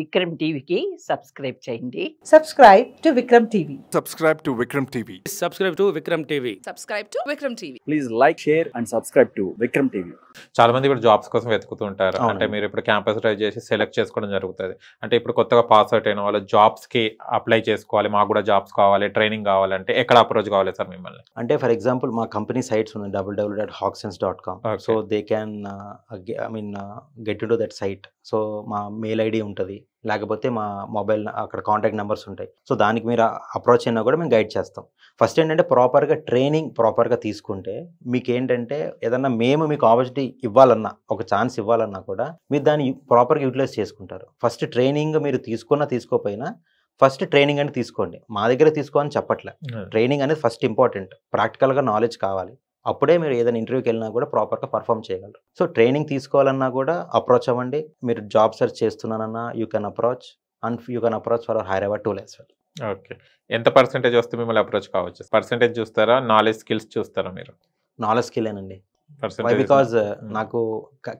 విక్రమ్ టీవీకి సబ్స్క్రైబ్ చేయండి. Subscribe to Vikram TV. Subscribe to Vikram TV. Subscribe to Vikram TV. Subscribe to Vikram TV. Please like, share and subscribe to Vikram TV. చాలా మంది ఇప్పుడు jobs కోసం వెతుకుతూ ఉంటారు. అవునండి. అంటే మీరు ఇప్పుడు క్యాంపస్ డ్రైవ్ చేసి సెలెక్ట్ చేసుకోవడం జరుగుతుంది. అంటే ఇప్పుడు కొత్తగా పాస్ అవుట్ అయిన వాళ్ళు జాబ్స్ కి అప్లై చేసుకోవాలి, మాకు కూడా జాబ్స్ కావాలి, ట్రైనింగ్ కావాలంటే ఎక్కడ అప్రోచ్ కావాలి సార్ మిమ్మల్ని? అంటే ఫర్ ఎగ్జాంపుల్ మా కంపెనీ సైట్స్ ఉన్నాయి www.hawksense.com. Okay. So they can get to that site. So మా మెయిల్ ఐడి ఉంటుంది, లేకపోతే మా మొబైల్ అక్కడ కాంటాక్ట్ నెంబర్స్ ఉంటాయి. సో దానికి మీరు అప్రోచ్ అయినా కూడా మేము గైడ్ చేస్తాం. ఫస్ట్ ఏంటంటే ప్రాపర్గా ట్రైనింగ్ ప్రాపర్గా తీసుకుంటే మీకు ఏంటంటే ఏదన్నా మేము మీకు ఆపర్చునిటీ ఇవ్వాలన్నా, ఒక ఛాన్స్ ఇవ్వాలన్నా కూడా మీరు దాన్ని ప్రాపర్గా యూటిలైజ్ చేసుకుంటారు. ఫస్ట్ ట్రైనింగ్ మీరు తీసుకున్నా తీసుకోకపోయినా ఫస్ట్ ట్రైనింగ్ అని తీసుకోండి. మా దగ్గర తీసుకోవాలని చెప్పట్లే. ట్రైనింగ్ అనేది ఫస్ట్ ఇంపార్టెంట్. ప్రాక్టికల్గా నాలెడ్జ్ కావాలి, అప్పుడే మీరు ఏదైనా ఇంటర్వ్యూకి వెళ్ళినా కూడా ప్రాపర్గా పర్ఫామ్ చేయగలరు. సో ట్రైనింగ్ తీసుకోవాలన్నా కూడా అప్రోచ్ అవ్వండి. మీరు జాబ్ సెర్చ్ చేస్తున్నానన్నా you can approach for our Hyderabad tool as well. Okay, ఎంత పర్సెంటేజ్ వస్తే మిమ్మల్ని అప్రోచ్ కావచ్చు? పర్సెంటేజ్ చూస్తారా, నాలెడ్జ్ స్కిల్స్ చూస్తారా మీరు? నాలెడ్జ్ స్కిల్లేనండి. Percentage బికాజ్ నాకు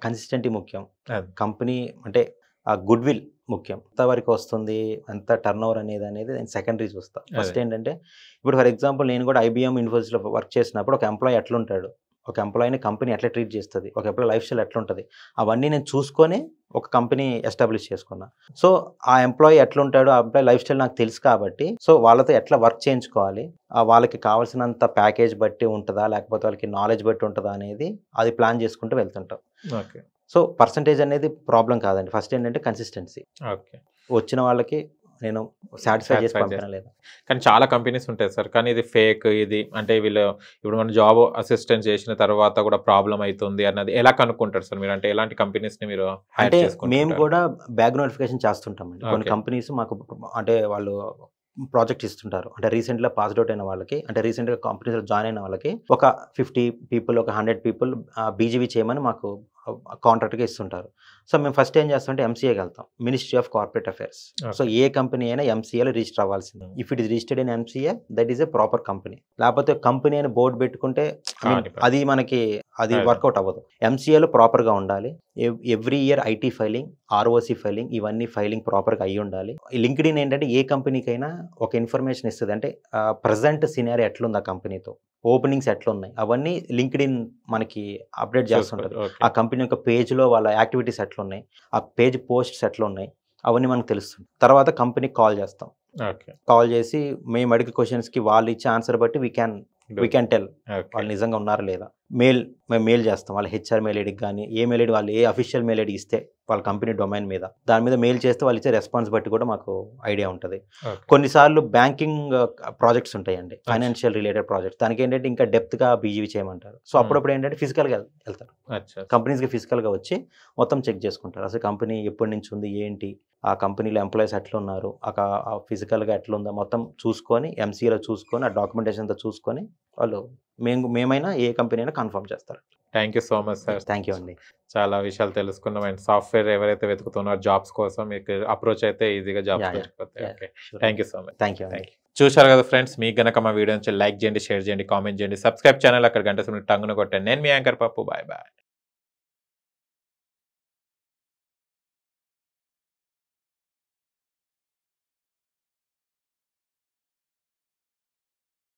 కన్సిస్టెంటీ ముఖ్యం. అది. కంపెనీ అంటే ఆ గుడ్ విల్ ముఖ్యం. ఎంతవరకు వస్తుంది, ఎంత టర్న్ ఓవర్ అనేది నేను సెకండరీ చూస్తా. ఫస్ట్ ఏంటంటే ఇప్పుడు ఫర్ ఎగ్జాంపుల్ నేను కూడా IBM ఇన్ఫోసిస్లో వర్క్ చేసినప్పుడు ఒక ఎంప్లాయీ ఎట్లుంటాడు, ఒక ఎంప్లాయీని కంపెనీ ఎట్లా ట్రీట్ చేస్తుంది, ఒక ఎంప్లాయీ లైఫ్ స్టైల్ ఎట్లుంటుంది, అవన్నీ నేను చూసుకొని ఒక కంపెనీ ఎస్టాబ్లిష్ చేసుకున్నా. సో ఆ ఎంప్లాయీ ఎట్లుంటాడు, ఆ ఎంప్లాయీ లైఫ్ స్టైల్ నాకు తెలుసు కాబట్టి సో వాళ్ళతో ఎట్లా వర్క్ చేయించుకోవాలి, వాళ్ళకి కావాల్సినంత ప్యాకేజ్ బట్టి ఉంటుందా లేకపోతే వాళ్ళకి నాలెడ్జ్ బట్టి ఉంటుందా అనేది అది ప్లాన్ చేసుకుంటూ వెళ్తుంటాం. ఓకే. సో పర్సంటేజ్ అనేది ప్రాబ్లం కాదండి. ఫస్ట్ ఏంటంటే కన్సిస్టెన్సీ. ఓకే. వచ్చిన వాళ్ళకి నేను సాటిస్ఫై చేసి పంపిన లేదా. కానీ చాలా కంపెనీస్ ఉంటాయి సార్, కానీ ఇది ఫేక్, ఇది అంటే వీళ్ళు ఇప్పుడు మన జాబ్ అసిస్టెంట్ చేసిన తర్వాత కూడా ప్రాబ్లం అవుతుంది అన్నది ఎలా కనుక్కుంటారు సార్ మీరు? అంటే ఎలాంటి కంపెనీస్ ని మీరు హైర్ అంటే చేసుకుంటారు? మేము కూడా బ్యాక్ నోటిఫికేషన్ చేస్తుంటామండి. కొన్ని Okay. కంపెనీస్ మాకు అంటే వాళ్ళు ప్రాజెక్ట్ ఇస్తుంటారు. అంటే రీసెంట్గా పాస్డ్ అవుట్ అయిన వాళ్ళకి, అంటే రీసెంట్గా కంపెనీస్లో జాయిన్ అయిన వాళ్ళకి ఒక 50 పీపుల్, ఒక 100 పీపుల్ BGV చేయమని మాకు కాంట్రాక్ట్గా ఇస్తుంటారు. సో మేము ఫస్ట్ ఏం చేస్తామంటే MCAకి వెళ్తాం, ministry of corporate affairs. So ఏ కంపెనీ అయినా MCAలో రిజిస్టర్ అవ్వాల్సింది. If it is registered in MCA that is a proper company. లేకపోతే కంపెనీ అని బోర్డు పెట్టుకుంటే అది మనకి అది వర్కౌట్ అవ్వదు. MCAలో ప్రాపర్గా ఉండాలి. Every year IT filing, ROC filing, ఇవన్నీ ఫైలింగ్ ప్రాపర్గా అయ్యి ఉండాలి. లింక్డ్ఇన్ ఏంటంటే ఏ కంపెనీకైనా ఒక ఇన్ఫర్మేషన్ ఇస్తుంది. అంటే ప్రజెంట్ సినారీ ఎట్లుంది ఆ కంపెనీతో, ఓపెనింగ్స్ ఎట్లున్నాయి, అవన్నీ లింక్డ్ఇన్ మనకి అప్డేట్ చేస్తుంటుంది. ఆ కంపెనీ యొక్క పేజ్లో వాళ్ళ యాక్టివిటీస్ ఎట్లున్నాయి, ఆ పేజ్ పోస్ట్స్ ఎట్లున్నాయి, అవన్నీ మనకు తెలుస్తుంది. తర్వాత కంపెనీకి కాల్ చేస్తాం. కాల్ చేసి మేము అడిగే క్వశ్చన్స్కి వాళ్ళు ఇచ్చే ఆన్సర్ బట్టి వీ క్యాన్ టెల్ వాళ్ళు నిజంగా ఉన్నారా లేదా. మేము మెయిల్ చేస్తాం వాళ్ళ HR మెయిల్ ఐడికి, కానీ ఏ మెయిల్ ఐడి వాళ్ళు ఏ అఫీషియల్ మెయిల్ ఐడి ఇస్తే వాళ్ళ కంపెనీ డొమైన్ మీద దాని మీద మెయిల్ చేస్తే వాళ్ళు ఇచ్చే రెస్పాన్స్ బట్టి కూడా మాకు ఐడియా ఉంటుంది. కొన్నిసార్లు బ్యాంకింగ్ ప్రాజెక్ట్స్ ఉంటాయండి, ఫైనాన్షియల్ రిలేటెడ్ ప్రాజెక్ట్స్. దానికి ఏంటంటే ఇంకా డెప్త్గా BGV చేయమంటారు. సో అప్పుడప్పుడు ఏంటంటే ఫిజికల్గా వెళ్తారు, కంపెనీస్కి ఫిజికల్గా వచ్చి మొత్తం చెక్ చేసుకుంటారు. అసలు కంపెనీ ఎప్పటి నుంచి ఉంది, ఏంటి, ఆ కంపెనీలో ఎంప్లాయీస్ ఎట్లా ఉన్నారు, ఆ ఫిజికల్గా ఎట్లా ఉందో మొత్తం చూసుకొని MCAలో చూసుకొని ఆ డాక్యుమెంటేషన్తో చూసుకొని వాళ్ళు మేమైనా ఏ కంపెనీ అయినా కన్ఫర్మ్ చేస్తారు. Thank you so much sir. Thank you అండి. చాలా విషయాలు తెలుసుకున్నాం. అండ్ సాఫ్ట్వేర్ ఎవరైతే వెతుకుతున్నారో జాబ్స్ కోసం మీకు అప్రోచ్ అయితే ఈజీగా జాబ్స్ దొరికిపోతాయి. Okay, thank you so much. Thank you. చూశారు కదా ఫ్రెండ్స్, మీకు గనక మా వీడియో నుంచి లైక్ చేయండి, షేర్ చేయండి, కామెంట్ చేయండి, సబ్స్క్రైబ్ ఛానల్ అక్కడ గంట సమయం టంగున కొట్టండి. నేను మీ యాంకర్ పప్పు. Bye bye.